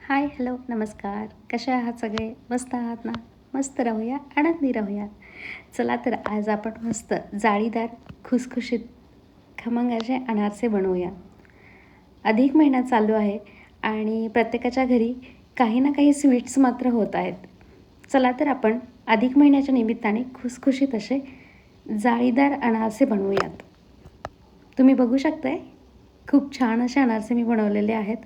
हाय, hello, नमस्कार. कसे आहात सगळे? मस्त आहात ना? मस्त राहूया, आनंदी राहूया. चला तर आज आपण मस्त जाळीदार, खुसखुशीत, खमंग असे अनारसे बनवूया. अधिक महिना चालू आहे आणि प्रत्येकाच्या घरी काही ना काही स्वीट्स मात्र होत आहेत. चला तर आपण अधिक महिन्याच्या निमित्ताने खुसखुशीत असे जाळीदार अनारसे बनवूयात. तुम्ही बघू शकताय, खूप छान असे अनारसे मी बनवलेले आहेत.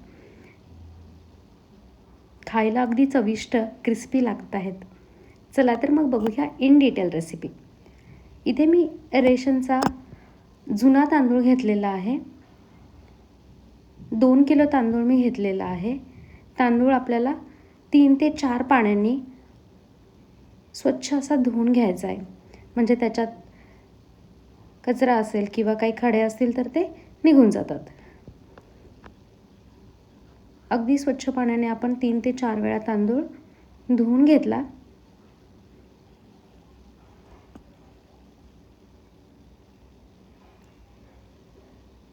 खायला अगदी चविष्ट, क्रिस्पी लागत आहेत. चला तर मग बघूया इन डिटेल रेसिपी. इथे मी रेशनचा जुना तांदूळ घेतलेला आहे. 2 किलो तांदूळ मी घेतलेला आहे. तांदूळ आपल्याला 3 ते 4 पाण्याने स्वच्छ असा धुवून घ्यायचा आहे. म्हणजे त्याच्यात कचरा असेल किंवा काही खडे असतील तर ते निघून जातात. अगदी स्वच्छ पाण्याने आपण 3 ते 4 वेळा तांदूळ धुवून घेतला.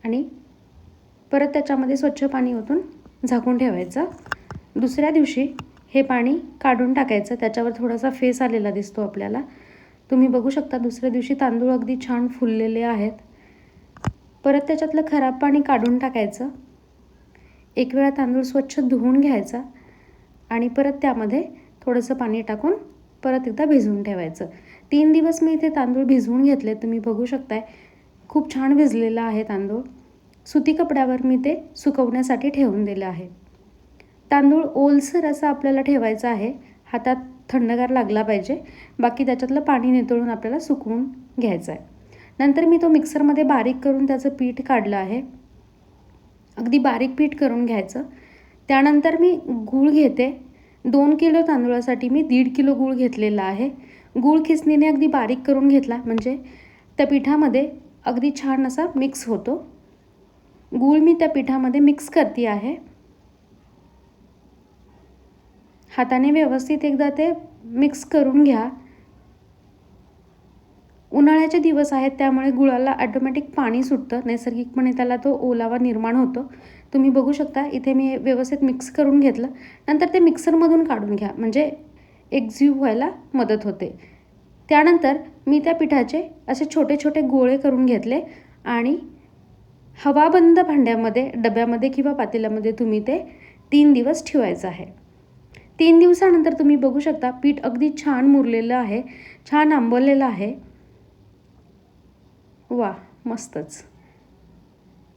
आणि परत त्याच्यामध्ये स्वच्छ पाणी ओतून झाकून ठेवायचं. दुसऱ्या दिवशी हे पाणी काढून टाकायचं. त्याच्यावर थोडासा फेस आलेला दिसतो आपल्याला. तुम्ही बघू शकता दुसऱ्या दिवशी तांदूळ अगदी छान फुललेले आहेत. परत त्याच्यातलं खराब पाणी काढून टाकायचं. एक वेळा तांदूळ स्वच्छ धुवून घ्यायचा आणि परत त्यामध्ये थोडंसं पाणी टाकून परत एकदा भिजवून ठेवायचं. 3 दिवस मी इथे तांदूळ भिजवून घेतले. तुम्ही बघू शकताय खूप छान भिजलेला आहे तांदूळ. सुती कपड्यावर मी ते सुकवण्यासाठी ठेवून दिलं आहे. तांदूळ ओलसर असा आपल्याला ठेवायचा आहे. हातात थंडगार लागला पाहिजे. बाकी त्याच्यातलं पाणी निथळून आपल्याला सुकवून घ्यायचं आहे. नंतर मी तो मिक्सरमध्ये बारीक करून त्याचं पीठ काढलं आहे. अगदी बारीक पीठ करून घ्यायचं. त्यानंतर मी गूळ घेते. 2 किलो तांदूळासाठी मी 1.5 किलो गूळ घेतलेला आहे. गूळ खिसणीने अगदी बारीक करून घेतला म्हणजे त्या पिठामध्ये अगदी छान असा मिक्स होतो. गूळ मी त्या पिठामध्ये मिक्स करते आहे. हाताने व्यवस्थित एकदा ते मिक्स करून घ्या. उन्हाळ्याचे दिवस आहेत त्यामुळे गुळाला ऑटोमॅटिक पाणी सुटतं. नैसर्गिकपणे त्याला तो ओलावा निर्माण होतो. तुम्ही बघू शकता इथे मी व्यवस्थित मिक्स करून घेतलं. नंतर ते मिक्सरमधून काढून घ्या म्हणजे एक्झिव्ह व्हायला मदत होते. त्यानंतर मी त्या पिठाचे असे छोटे छोटे गोळे करून घेतले आणि हवाबंद भांड्यामध्ये, डब्यामध्ये किंवा पातेल्यामध्ये तुम्ही ते 3 दिवस ठेवायचं आहे. 3 दिवसानंतर तुम्ही बघू शकता पीठ अगदी छान मुरलेलं आहे, छान आंबवलेलं आहे. वा, मस्तच.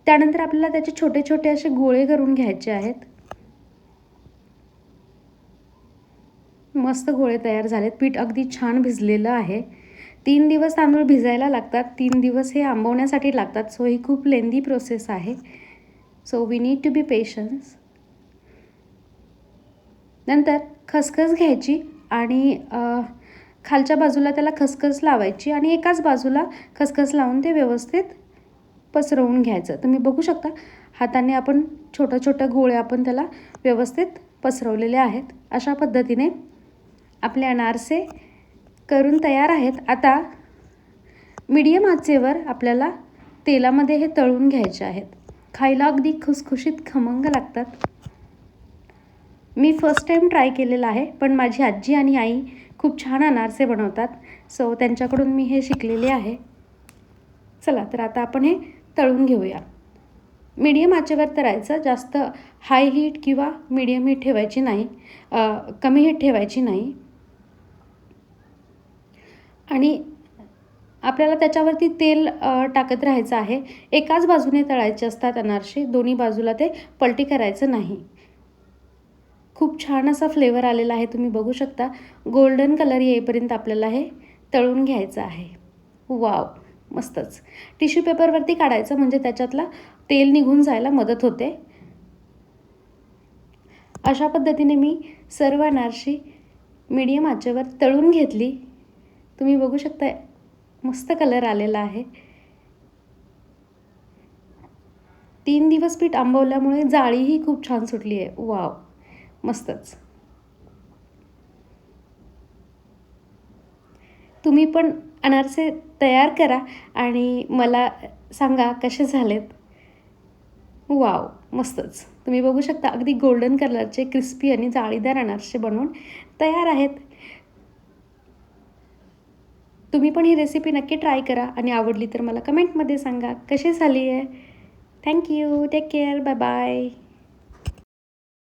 त्यानंतर आपल्याला त्याचे छोटे छोटे असे गोळे करून घ्यायचे आहेत. मस्त गोळे तयार झालेत. पीठ अगदी छान भिजलेलं आहे. 3 दिवस तांदूळ भिजायला लागतात. 3 दिवस हे आंबवण्यासाठी लागतात. सो ही खूप लेंदी प्रोसेस आहे. So we need to be patience. नंतर खसखस घ्यायची आणि खालच्या बाजूला त्याला खसखस लावायची आणि एकाच बाजूला खसखस लावून ते व्यवस्थित पसरवून घ्यायचं. तुम्ही बघू शकता हाताने आपण छोट्या छोट्या गोळे आपण त्याला व्यवस्थित पसरवलेले आहेत. अशा पद्धतीने आपले अनारसे करून तयार आहेत. आता मीडियम आचेवर आपल्याला तेलामध्ये हे तळून घ्यायचे आहेत. खायला अगदी खुसखुशीत खमंग लागतात. मी फर्स्ट टाईम ट्राय केलेलं आहे पण माझी आजी आणि आई खूप छान अनारसे बनवतात. सो त्यांच्याकडून मी हे शिकलेले आहे. चला तर आता आपण हे तळून घेऊया. मीडियम आचेवर तळायचं. जास्त हाय हीट किंवा मीडियम हीट ठेवायची नाही, कमी हीट ठेवायची नाही. आणि आपल्याला त्याच्यावरती तेल टाकत राहायचं आहे. एकाच बाजूने तळायचे असतात अनारसे, दोन्ही बाजूला ते पलटी करायचं नाही. खूप छान असा फ्लेवर आलेला आहे. तुम्ही बघू शकता गोल्डन कलर येईपर्यंत आपल्याला हे तळून घ्यायचं आहे. वाव, मस्तच. टिश्यू पेपरवरती काढायचं म्हणजे त्याच्यातला तेल निघून जायला मदत होते. अशा पद्धतीने मी सर्व अनारशी मीडियम आचेवर तळून घेतली. तुम्ही बघू शकता मस्त कलर आलेला आहे. 3 दिवस पीठ आंबवल्यामुळे जाळीही खूप छान सुटली आहे. वाव, मस्तच. तुम्ही पण अनारसे तयार करा आणि मला सांगा कसे झालेत. वाव, मस्तच. तुम्ही बघू शकता अगदी गोल्डन कलरचे क्रिस्पी आणि जाळीदार अनारसे बनवून तयार आहेत. तुम्ही पण ही रेसिपी नक्की ट्राय करा आणि आवडली तर मला कमेंटमध्ये सांगा कशी झाली आहे. Thank you. Take care. Bye bye.